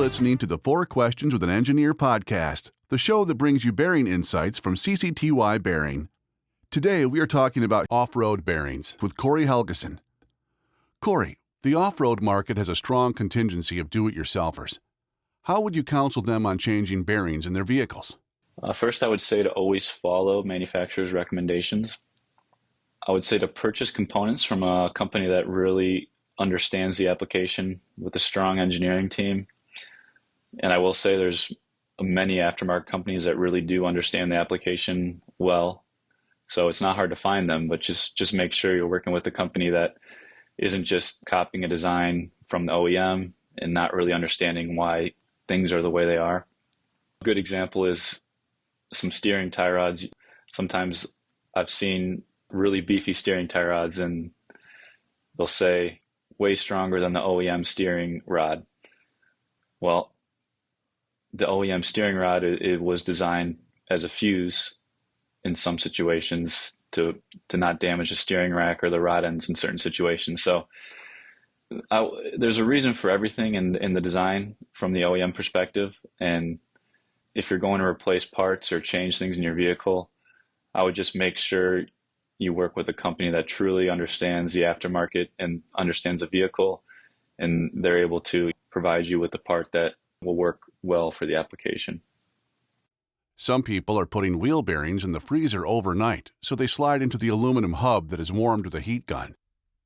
listening to the 4 Questions with an Engineer podcast, the show that brings you bearing insights from CCTY Bearing. Today, we are talking about off-road bearings with Corey Helgeson. Corey, the off-road market has a strong contingency of do-it-yourselfers. How would you counsel them on changing bearings in their vehicles? First, I would say to always follow manufacturer's recommendations. I would say to purchase components from a company that really understands the application with a strong engineering team. And I will say there's many aftermarket companies that really do understand the application well. So it's not hard to find them, but just make sure you're working with a company that isn't just copying a design from the OEM and not really understanding why things are the way they are. A good example is some steering tie rods. Sometimes I've seen really beefy steering tie rods and they'll say way stronger than the OEM steering rod. Well, the OEM steering rod, it was designed as a fuse in some situations to not damage the steering rack or the rod ends in certain situations. So there's a reason for everything in the design from the OEM perspective. And if you're going to replace parts or change things in your vehicle, I would just make sure you work with a company that truly understands the aftermarket and understands the vehicle, and they're able to provide you with the part that will work well for the application. Some people are putting wheel bearings in the freezer overnight, so they slide into the aluminum hub that is warmed with a heat gun.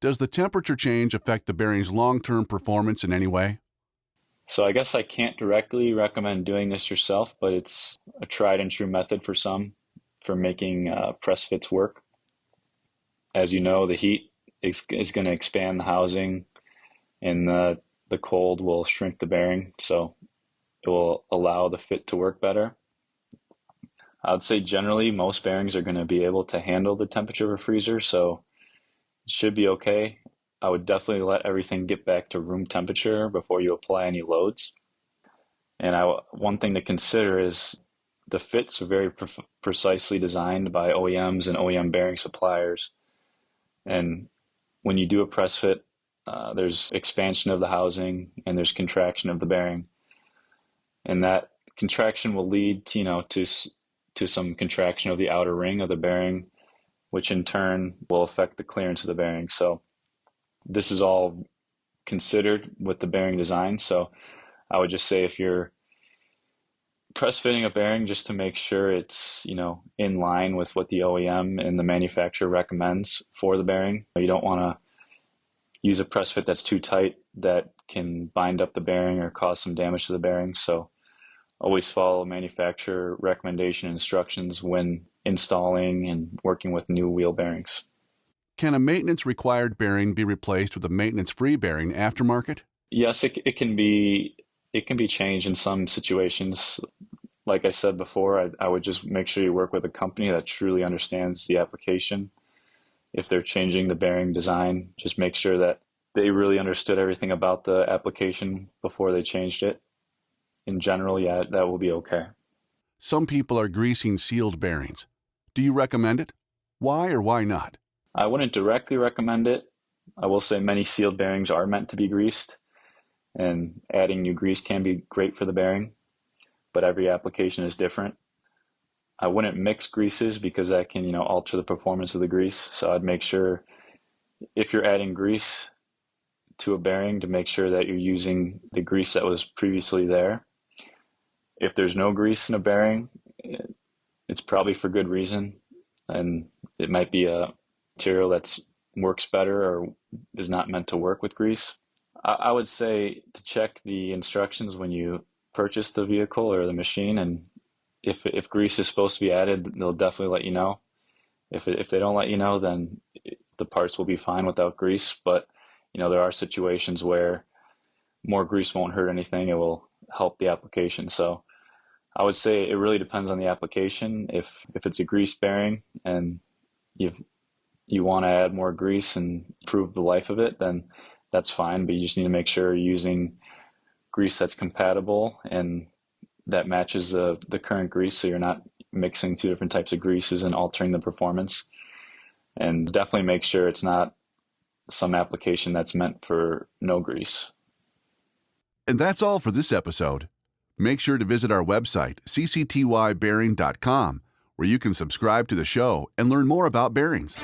Does the temperature change affect the bearing's long-term performance in any way? So I guess I can't directly recommend doing this yourself, but it's a tried and true method for some for making press fits work. As you know, the heat is going to expand the housing, and the cold will shrink the bearing, so it will allow the fit to work better. I would say generally most bearings are going to be able to handle the temperature of a freezer, so it should be okay. I would definitely let everything get back to room temperature before you apply any loads. And one thing to consider is the fits are very precisely designed by OEMs and OEM bearing suppliers. And when you do a press fit, there's expansion of the housing and there's contraction of the bearing. And that contraction will lead to some contraction of the outer ring of the bearing, which in turn will affect the clearance of the bearing. So this is all considered with the bearing design. So I would just say if you're press fitting a bearing, just to make sure it's in line with what the OEM and the manufacturer recommends for the bearing. You don't want to use a press fit that's too tight that can bind up the bearing or cause some damage to the bearing. So always follow manufacturer recommendation and instructions when installing and working with new wheel bearings. Can a maintenance-required bearing be replaced with a maintenance-free bearing aftermarket? Yes, it can be changed in some situations. Like I said before, I would just make sure you work with a company that truly understands the application. If they're changing the bearing design, just make sure that they really understood everything about the application before they changed it. In general, yeah, that will be okay. Some people are greasing sealed bearings. Do you recommend it? Why or why not? I wouldn't directly recommend it. I will say many sealed bearings are meant to be greased, and adding new grease can be great for the bearing, but every application is different. I wouldn't mix greases because that can, alter the performance of the grease. So I'd make sure if you're adding grease to a bearing to make sure that you're using the grease that was previously there. If there's no grease in a bearing, it's probably for good reason, and it might be a material that works better or is not meant to work with grease. I would say to check the instructions when you purchase the vehicle or the machine, and if grease is supposed to be added, they'll definitely let you know. If they don't let you know, then the parts will be fine without grease. But there are situations where more grease won't hurt anything; it will help the application. So I would say it really depends on the application. If it's a grease bearing and you want to add more grease and improve the life of it, then that's fine. But you just need to make sure you're using grease that's compatible and that matches the current grease, so you're not mixing two different types of greases and altering the performance. And definitely make sure it's not some application that's meant for no grease. And that's all for this episode. Make sure to visit our website, cctybearing.com, where you can subscribe to the show and learn more about bearings.